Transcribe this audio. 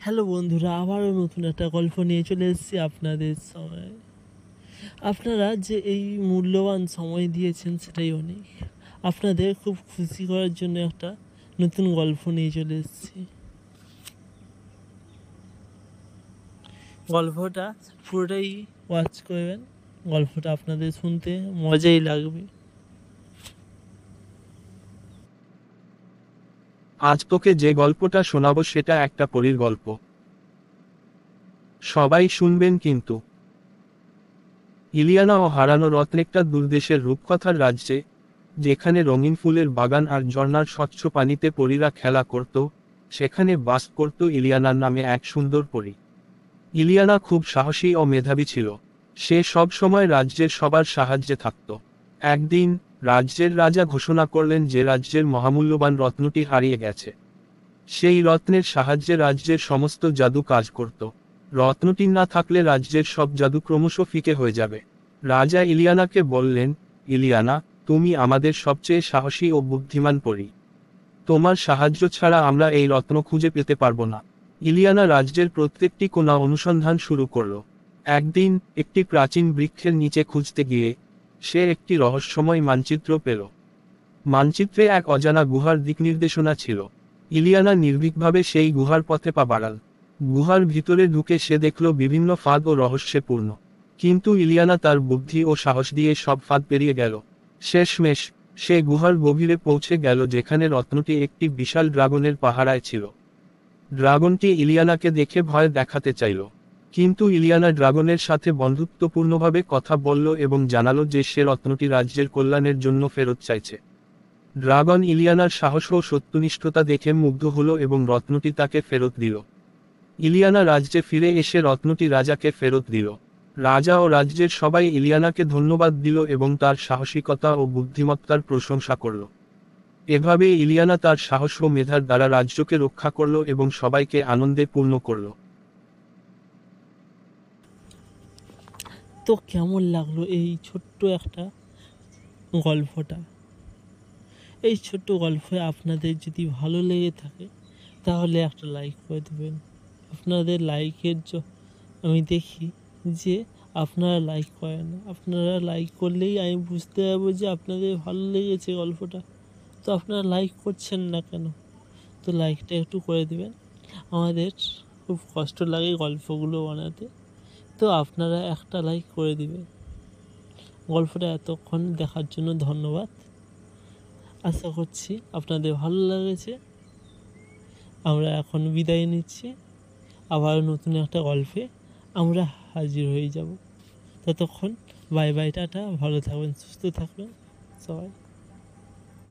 Hello বন্ধুরা, আবারও নতুন একটা গল্প নিয়ে চলে এসেছি আপনাদের সময়। আপনারা যে এই মূল্যবান সময় দিয়েছেন সেটাই অনেক। আপনাদের খুব খুশি করার জন্য একটা নতুন গল্প নিয়ে চলে এসেছি। গল্পটা পুরোটাই ওয়াচ করবেন, গল্পটা আপনাদের শুনতে মজাই লাগবে। আজ তোকে যে গল্পটা শোনাবো সেটা একটা পরীর গল্প। সবাই শুনবেন কিন্তু। ইলিয়ানা ও হারানো রত্ন একটা দূরদেশের রূপকথার রাজ্যে, যেখানে রঙিন ফুলের বাগান আর ঝর্ণার স্বচ্ছ পানিতে পরীরা খেলা করত, সেখানে বাস করত ইলিয়ানার নামে এক সুন্দর পরী। ইলিয়ানা খুব সাহসী ও মেধাবী ছিল। সে সব সময় রাজ্যের সবার সাহায্যে থাকত। একদিন রাজ্যের রাজা ঘোষণা করলেন যে রাজ্যের মহামূল্যবান রত্নটি হারিয়ে গেছে। সেই রত্নের সাহায্যে রাজ্যের সমস্ত জাদু কাজ করত। রত্নটি না থাকলে রাজ্যের সব জাদু ক্রমশ ফিকে হয়ে যাবে। রাজা ইলিয়ানাকে বললেন, ইলিয়ানা, তুমি আমাদের সবচেয়ে সাহসী ও বুদ্ধিমান পরী। তোমার সাহায্য ছাড়া আমরা এই রত্ন খুঁজে পেতে পারবো না। ইলিয়ানা রাজ্যের প্রত্যেকটি কোণা অনুসন্ধান শুরু করল। একদিন একটি প্রাচীন বৃক্ষের নিচে খুঁজতে গিয়ে সে একটি রহস্যময় মানচিত্র পেল। মানচিত্রে এক অজানা গুহার দিক নির্দেশনা ছিল। ইলিয়ানা নির্ভীকভাবে সেই গুহার পথে পা বাড়াল। গুহার ভিতরে ঢুকে সে দেখল বিভিন্ন ফাঁদ ও রহস্যে পূর্ণ। কিন্তু ইলিয়ানা তার বুদ্ধি ও সাহস দিয়ে সব ফাঁদ পেরিয়ে গেল। শেষমেশ সে গুহার গভীরে পৌঁছে গেল, যেখানে রত্নটি একটি বিশাল ড্রাগনের পাহারায় ছিল। ড্রাগনটি ইলিয়ানাকে দেখে ভয় দেখাতে চাইল, কিন্তু ইলিয়ানা ড্রাগনের সাথে বন্ধুত্বপূর্ণভাবে কথা বলল এবং জানালো যে সে রত্নটি রাজ্যের কল্যাণের জন্য ফেরত চাইছে। ড্রাগন ইলিয়ানার সাহস ও সত্যনিষ্ঠতা দেখে মুগ্ধ হলো এবং রত্নটি তাকে ফেরত দিল। ইলিয়ানা রাজ্যে ফিরে এসে রত্নটি রাজাকে ফেরত দিল। রাজা ও রাজ্যের সবাই ইলিয়ানাকে ধন্যবাদ দিল এবং তার সাহসিকতা ও বুদ্ধিমত্তার প্রশংসা করল। এভাবে ইলিয়ানা তার সাহস ও মেধার দ্বারা রাজ্যকে রক্ষা করল এবং সবাইকে আনন্দে পূর্ণ করল। তো কেমন লাগলো এই ছোট্ট একটা গল্পটা? এই ছোট্ট গল্পে আপনাদের যদি ভালো লেগে থাকে তাহলে একটা লাইক করে দেবেন। আপনাদের লাইকের আমি দেখি যে আপনারা লাইক করেন না। আপনারা লাইক করলেই আমি বুঝতে পারবো যে আপনাদের ভালো লেগেছে গল্পটা। তো আপনারা লাইক করছেন না কেন? তো লাইকটা একটু করে দেবেন। আমাদের খুব কষ্ট লাগে গল্পগুলো বানাতে, তো আপনারা একটা লাইক করে দিবেন। গল্পটা এতক্ষণ দেখার জন্য ধন্যবাদ। আশা করছি আপনাদের ভালো লেগেছে। আমরা এখন বিদায় নিচ্ছি। আবার নতুন একটা গল্পে আমরা হাজির হয়ে যাব। ততক্ষণ বাই বাই, টাটা। ভালো থাকবেন, সুস্থ থাকবেন সবাই।